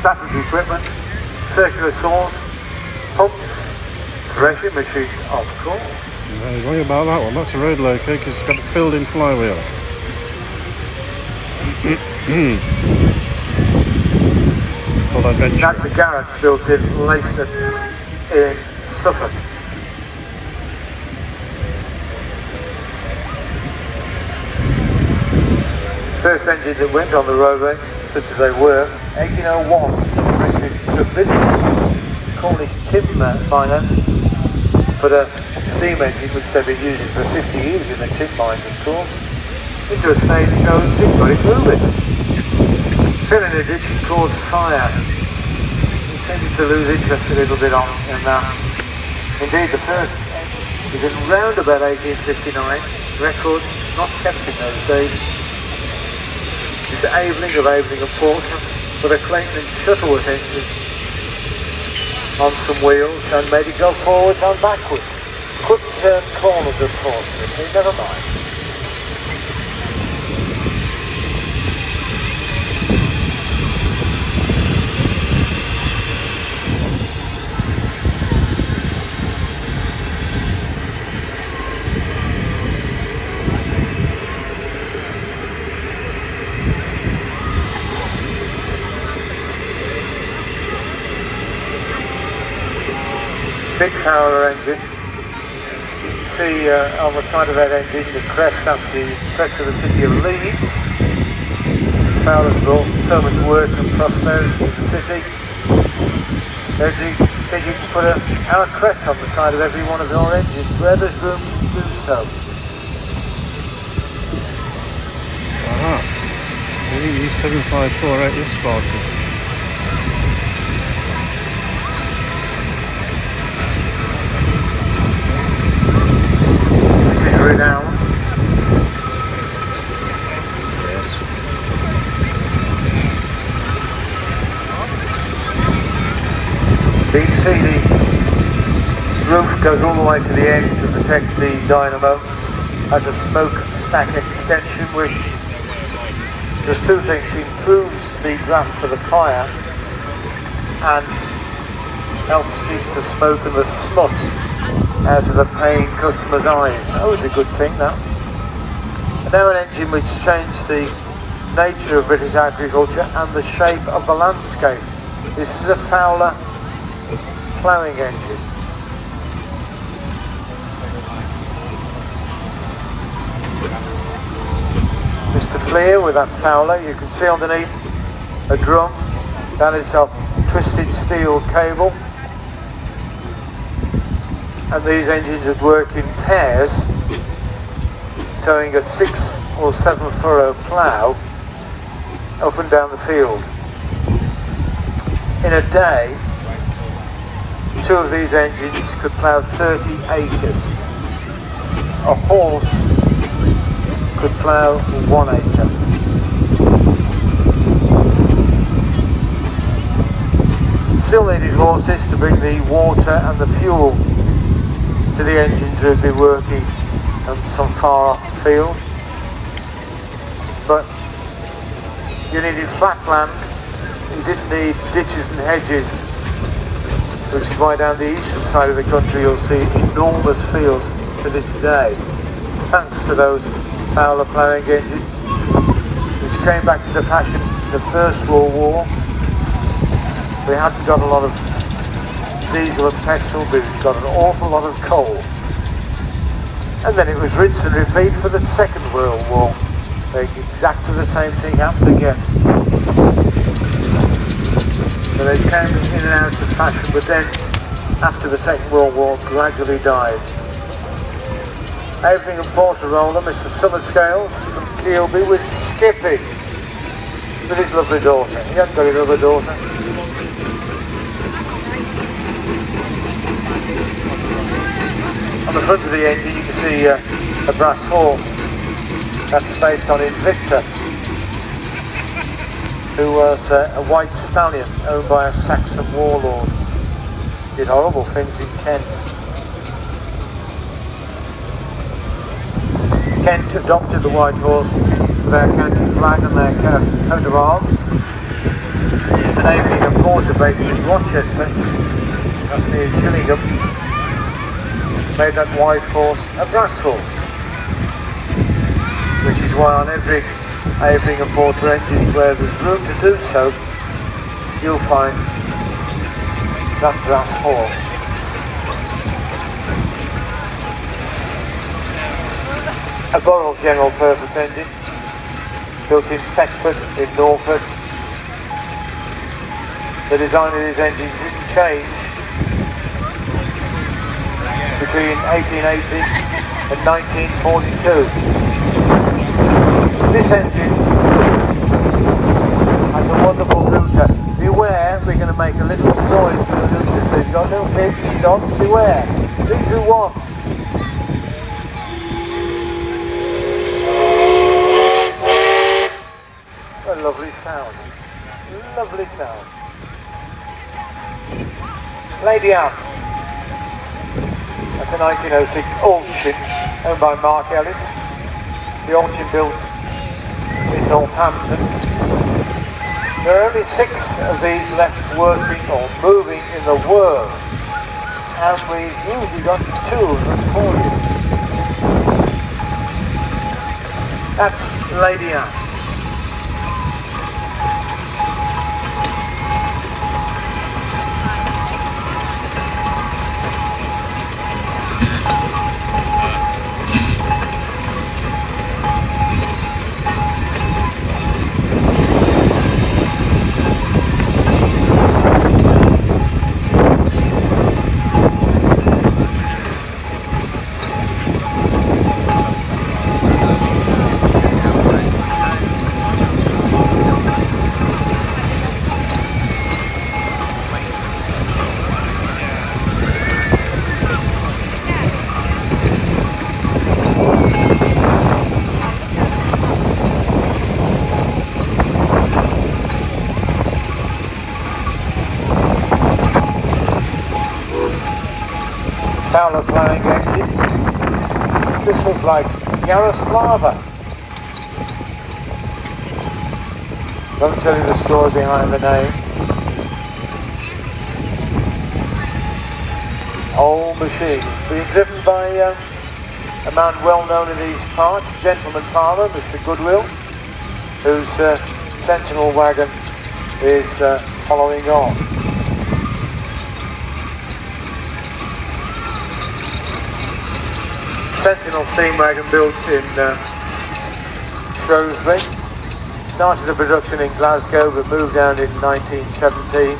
static equipment, circular saws, pumps, threshing machines, of course. No worry about that one, that's a road loco because it's got a filled-in flywheel. Full adventure. That's a garage built in Leicester in Suffolk. First engine that went on the roadway, such as they were, 1801, Cornish Tim Finance, but a steam engine which they've been using for 50 years in the tin mines, of course, into a stage that goes, it's got it moving. Fell in a ditch and caused fire. We tended to lose interest a little bit on in that. Indeed, the first was in round about 1859, records not kept in those days. It's Aveling of Aveling and Portsmouth, but a Clayton and Shuttleworth engine on some wheels and made it go forwards and backwards. Couldn't turn corners, unfortunately, never mind. Big Fowler engine. See on the side of that engine the crest, that's the crest of the city of Leeds. Fowler's brought so much work and prosperity to the city. They can put our crest on the side of every one of our engines where there's room to do so. Aha. E7548 is sparkling. Renown. Yes. You can see the roof goes all the way to the end to protect the dynamo. Has a smoke stack extension which does two things: improves the draft for the fire and helps keep the smoke and the smut out of the paying customer's eyes. Always a good thing, that. And now an engine which changed the nature of British agriculture and the shape of the landscape. This is a Fowler ploughing engine. Mr. Fleer with that Fowler, you can see underneath a drum. That is a twisted steel cable. And these engines would work in pairs, towing a 6 or 7 furrow plough up and down the field. In a day, 2 of these engines could plough 30 acres. A horse could plough 1 acre. Still needed horses to bring the water and the fuel to the engines who would be working on some far off field. But you needed flat land, you didn't need ditches and hedges, which is why down the eastern side of the country you'll see enormous fields to this day, thanks to those Fowler ploughing engines, which came back into fashion in the First World War. We hadn't got a lot of diesel and petrol, but we've got an awful lot of coal. And then it was rinse and repeat for the Second World War. Exactly the same thing happened again. So they came in and out of fashion, but then after the Second World War gradually died. Aveling and Porter-Roller, Mr. Summerscales from Keelby with Skippy, with his lovely daughter. He hasn't got another daughter. On the front of the engine you can see a brass horse. That's based on Invicta, who was a white stallion owned by a Saxon warlord. Did horrible things in Kent. Kent adopted the white horse for their county flag and their coat of arms. an Avian Porter based in Rochester, that's near Gillingham, made that white horse a brass horse, which is why on every Avian Porter engine where there's room to do so, you'll find that brass horse. A Burrell general purpose engine, built in Thetford in Norfolk. The design of these engines didn't change between 1880 and 1942. This engine has a wonderful router. Beware, we're going to make a little noise with the router, so if you've got little kids, dogs, beware. 3, 2, 1. A lovely sound. Lovely sound. Lady Anne. That's a 1906 Auction owned by Mark Ellis. The Auction built in Northampton. There are only 6 of these left working or moving in the world, and we've usually got 2 of them for you. That's Lady Anne. Fowler ploughing engine. This looks like Yaroslava. Don't tell you the story behind the name. Old machine. Being driven by a man well known in these parts, gentleman farmer, Mr. Goodwill, whose Sentinel wagon is following on. Sentinel steam wagon built in Shrewsbury. Started the production in Glasgow but moved down in 1917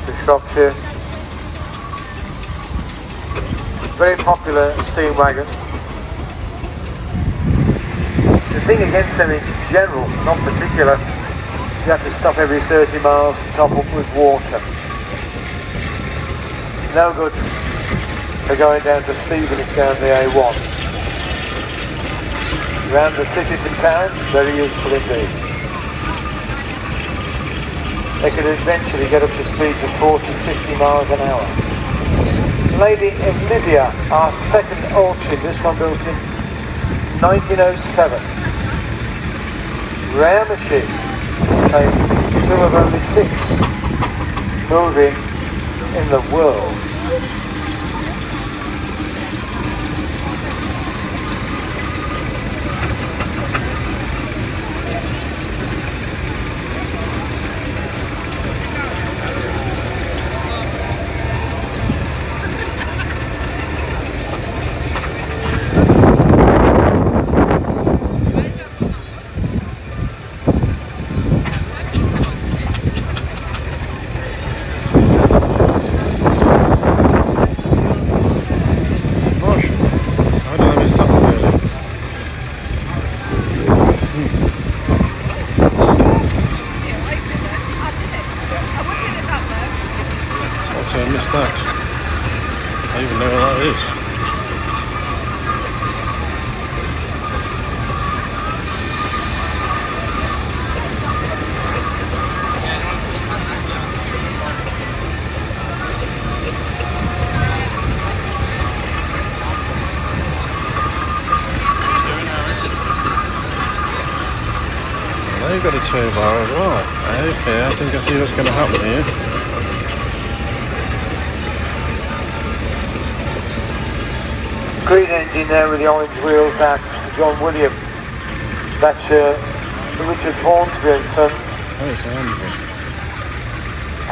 to Shropshire. Very popular steam wagon. The thing against them in general, not particular, you have to stop every 30 miles to top up with water. No good for going down to Stevenage down the A1. Around the city to town, very useful indeed. They could eventually get up to speeds of 40, 50 miles an hour. Lady Olivia, our second Auction, this one built in 1907. Rare machine, saying 2 of only 6 moving in the world. they've got a tow bar as well. Okay, I think I see what's going to happen here. Green engine there with the orange wheels, that's John Williams. That's Richard Hornsby and Son. Oh, it's Andrew.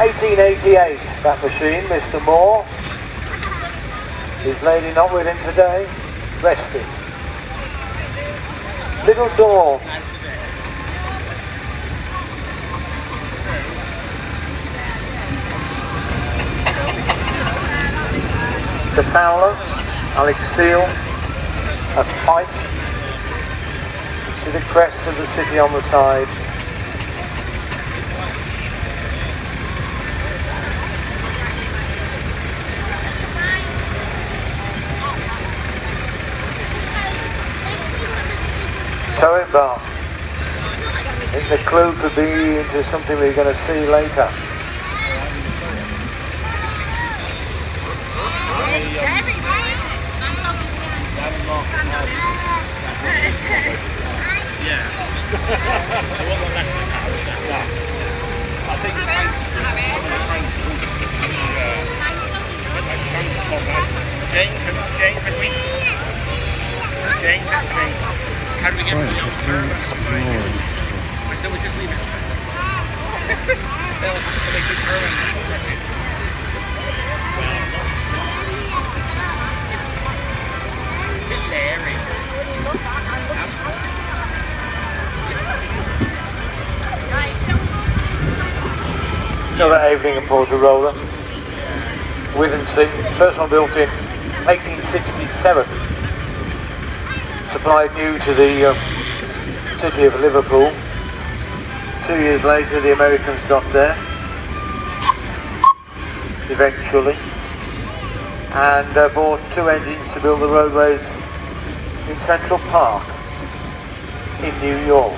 1888, that machine, Mr. Moore. His lady not with him today, resting. Little door. The Fowler, Alex Steele, a pipe. See the crest of the city on the side. Towing bar. I think the clue could be into something we're going to see later. How do we get to the outskirts? I said we just leave it. Another Aveling and Porter roller. Withensea, first one built in 1867. Supplied new to the city of Liverpool. 2 years later the Americans got there, eventually, and bought 2 engines to build the roadways in Central Park in New York.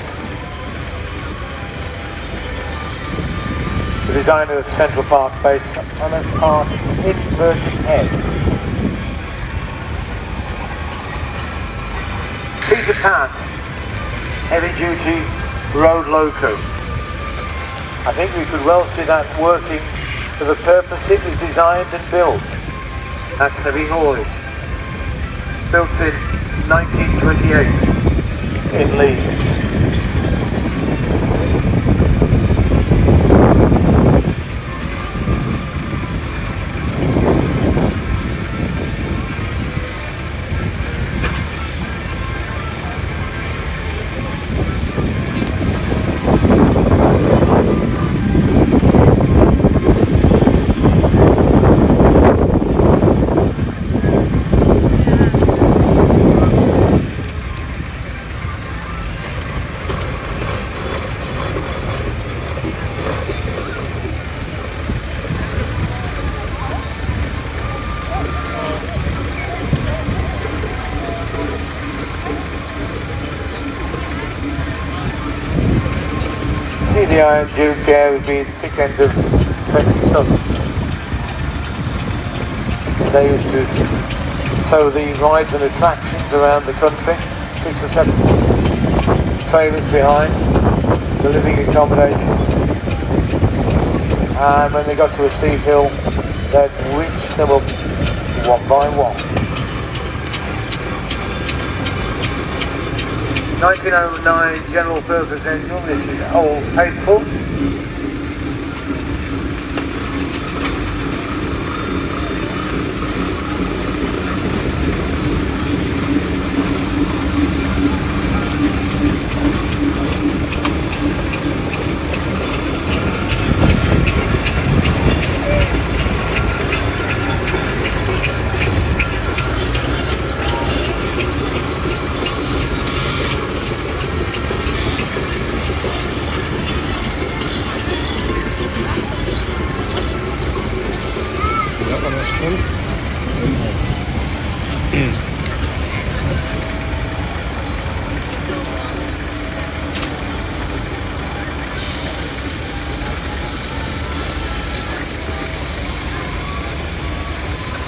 The design of Central Park based on a park in Birkenhead. Peter Pan, heavy duty road loco. I think we could well see that working for the purpose it was designed and built. That's heavy haulage. Built in 1928 in Leeds. The Iron Duke there would be the thick end of 20 tons. They used to tow the rides and attractions around the country, 6 or 7 trailers behind, the living accommodation. And when they got to a steep hill, they'd reach them up one by one. 1909 general purpose engine, this is Old Faithful.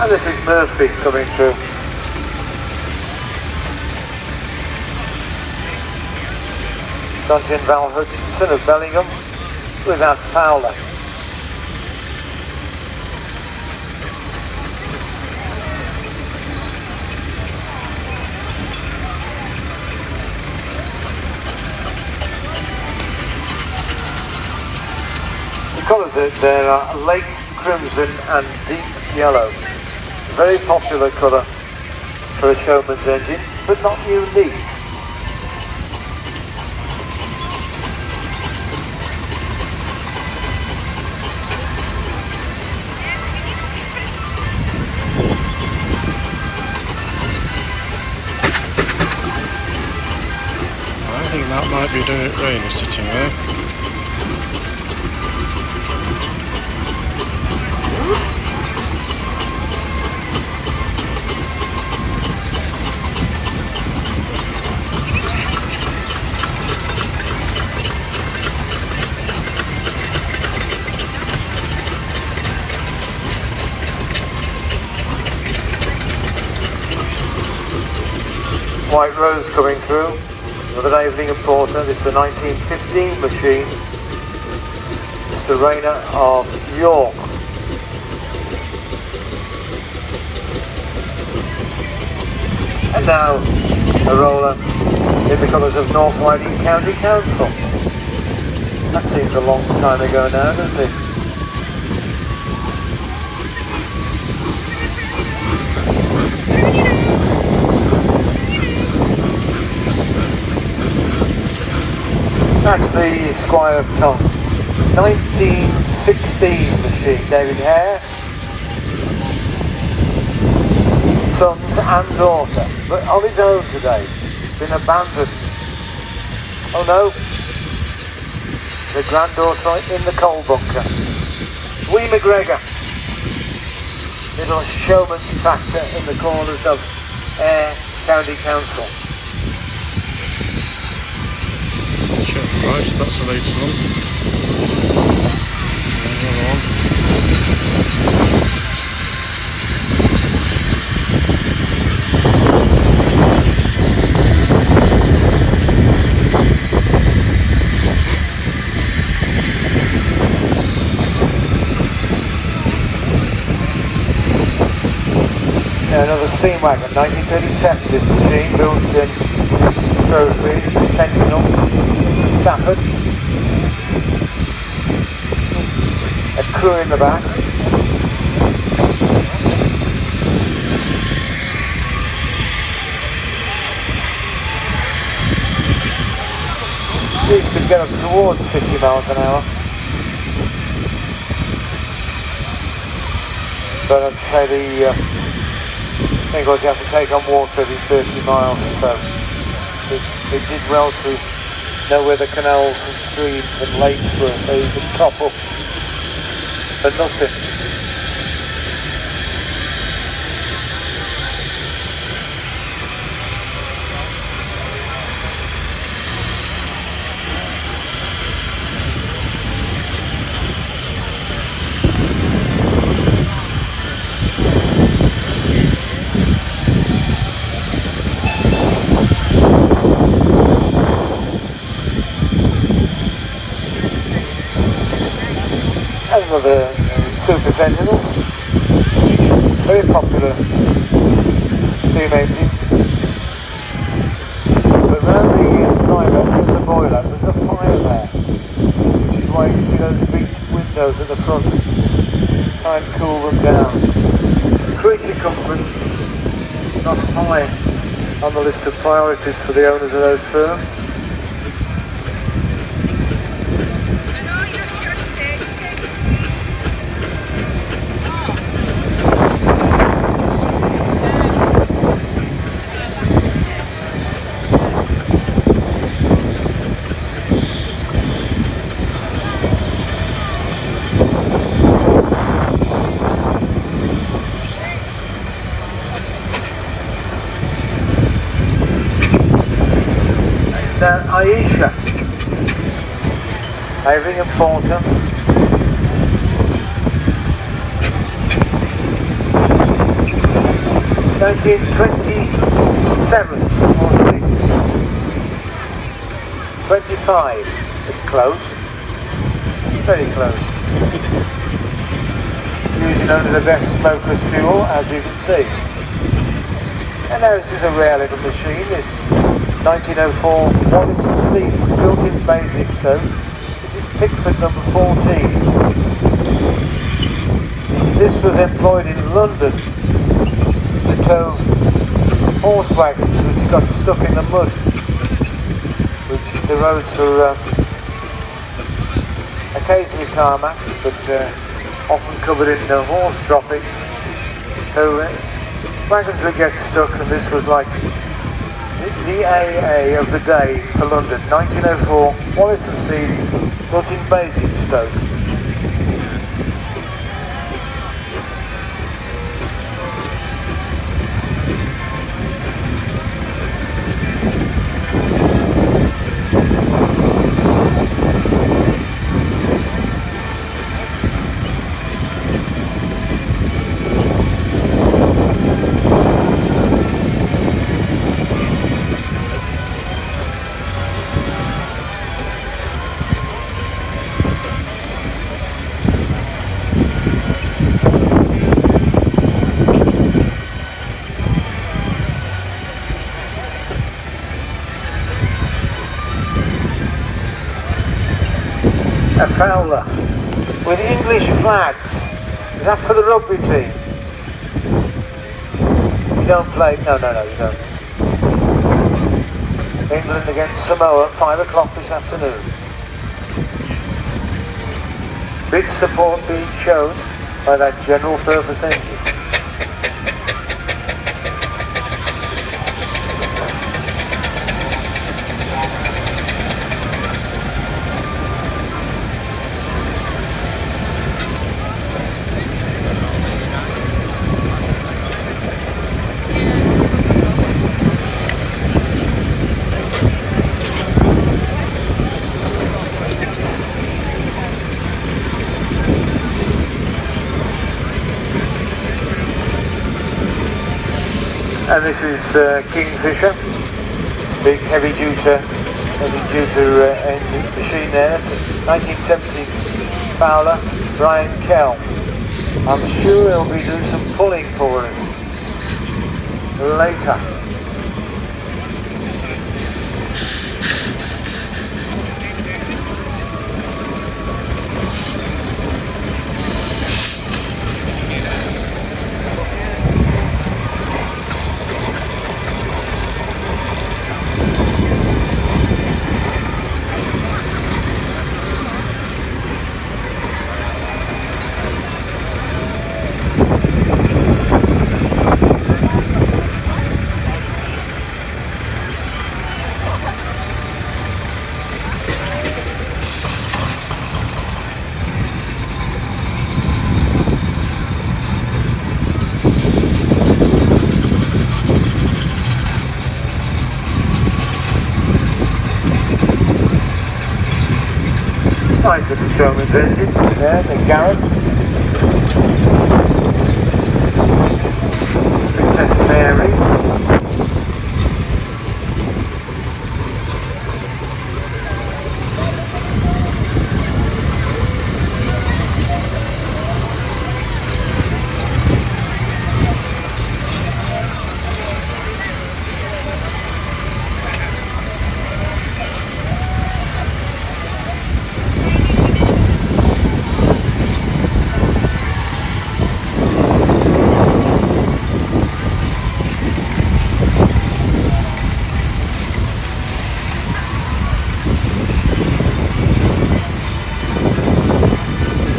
And this is Murphy coming through. Dungeon Val Hutchinson of Bellingham without Fowler. The colours there are lake crimson and deep yellow. Very popular colour for a Showman's engine, but not unique. I think that might be doing it rainy sitting there. White Rose coming through with an evening importer. This is a 1915 machine. Mr. Rayner of York. And now a roller in the colours of North Riding County Council. That seems a long time ago now, doesn't it? That's the Squire of Tom 1916 machine. David Hare, sons and daughter, but on his own today. Been abandoned. Oh no, the granddaughter in the coal bunker. Wee McGregor, little Showman's tractor in the corners of Ayr County Council. Check the price, that's the latest one. Another one. Yeah, another steam wagon, 1937, this machine, built in Shrewsbury, Sentinel, Stafford. A crew in the back. These could get up towards 50 miles an hour. But I'd say the thing was you have to take on water every 30 miles, so it did well to know where the canals and streams and lakes were, so you could top up for nothing. Another Super Sentinel, very popular steam engine. But around the driver there's a boiler, there's a fire there, which is why you can see those big windows at the front, try and cool them down. Creature comfort, not high on the list of priorities for the owners of those firms. Aisha, Havering and Porter, (1927) or 6. 25. It's close. Very close. Using only the best smokeless fuel, as you can see. And now this is a rare little machine. This 1904 Wallace and Stevens built-in basic stove. This is Pickford number 14. This was employed in London to tow horse wagons which got stuck in the mud, which the roads are occasionally tarmac, but often covered in horse droppings. So wagons would get stuck, and this was like the AA of the day for London. 1904 Wallace and Stevens built-in basic stove. A fowler with English flags. Is that for the rugby team? You don't play? No, you don't. England against Samoa at 5 o'clock this afternoon. Big support being shown by that general purpose engine. And this is Kingfisher, big heavy duty engine machine there. 1970 Fowler, Brian Kell. I'm sure he'll be doing some pulling for us later. Nice little Showman's engine there, the Garrett. Princess Mary.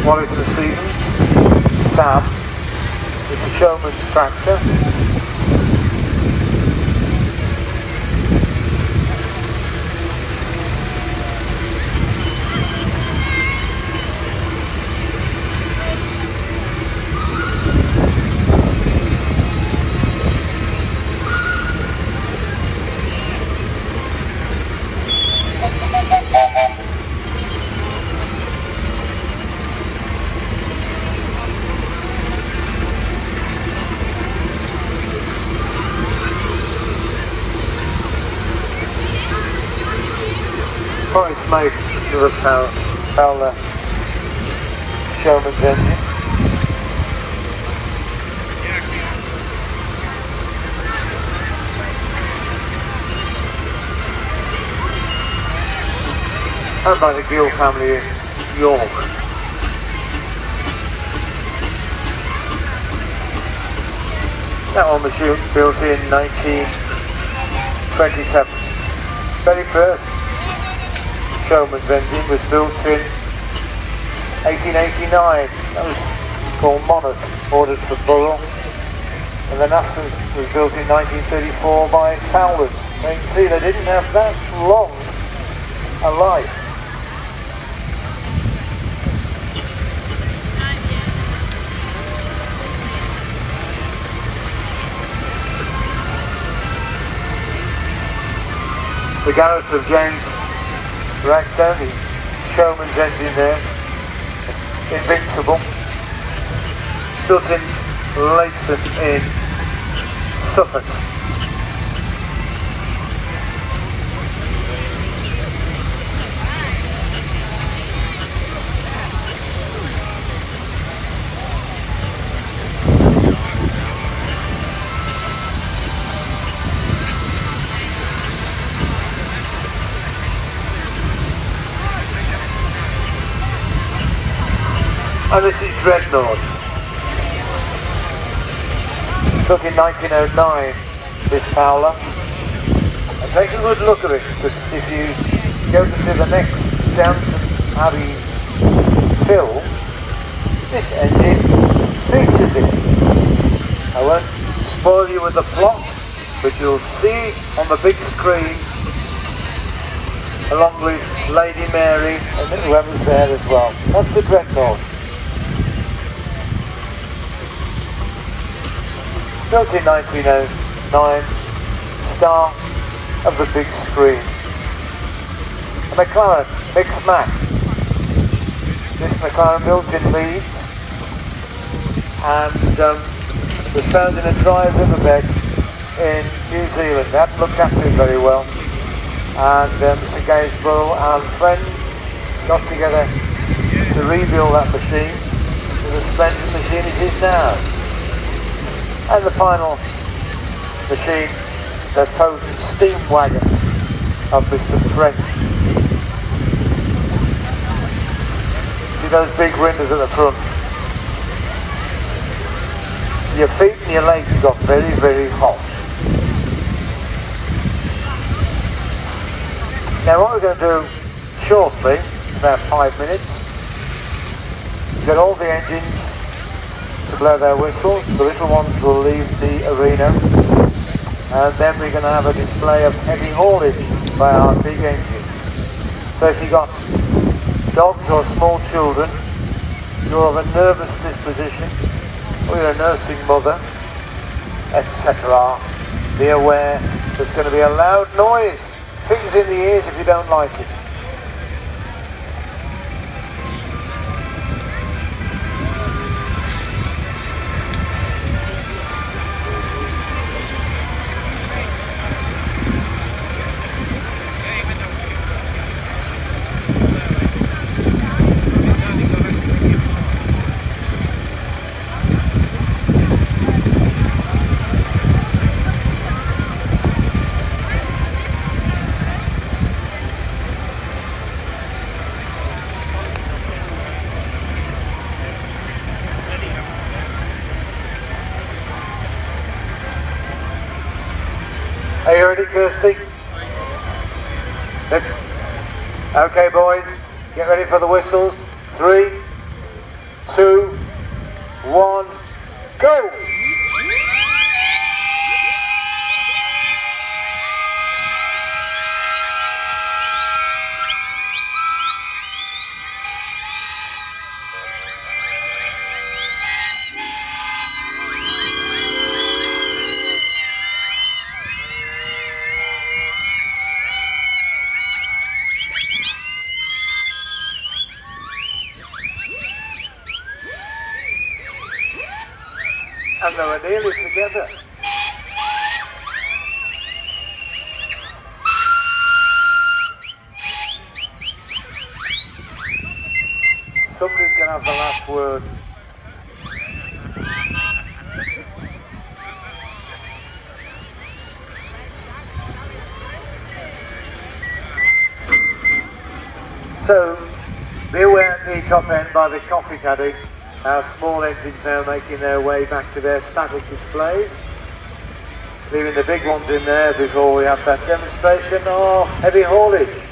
Wallace and Stevens, Sam, with the Showman's tractor. It's made with a Fowler Showman's engine. Owned by the Gill family in York. That one was built in 1927. Very first Showman's engine was built in 1889. That was called Monarch, ordered for Burrell. And then Aston was built in 1934 by Fowlers. You can see they didn't have that long a life. The garage of James Ragstone, the Showman's engine there, Invincible. Sutton Leyson in Suffolk. And this is Dreadnought. Built in 1909, this Fowler. And take a good look at it, because if you go to see the next Downton Abbey film, this engine features it. I won't spoil you with the plot, but you'll see on the big screen, along with Lady Mary and whoever's there as well. That's the Dreadnought. Built in 1909, star of the big screen. A McLaren Mix Mac. This McLaren built in Leeds and was found in a dry riverbed in New Zealand. They hadn't looked after it very well. And Mr. Gainsborough and friends got together to rebuild that machine to the splendid machine it is now. And the final machine, the potent steam wagon of Mr. French. See those big windows at the front? Your feet and your legs got very, very hot. Now what we're going to do shortly, about 5 minutes, get all the engines to blow their whistles. The little ones will leave the arena, and then we're going to have a display of heavy haulage by our big engine. So if you've got dogs or small children, you're of a nervous disposition, or you're a nursing mother, etc., be aware there's going to be a loud noise. Things in the ears if you don't like it. Are you ready, Kirsty? Okay, boys, get ready for the whistles. 3, 2, 1, go! And they were nearly together. somebody's going to have the last word. So, be aware at the top end by the coffee caddy, our small engines now making their way back to their static displays. Leaving the big ones in there before we have that demonstration of heavy haulage.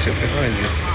Behind you.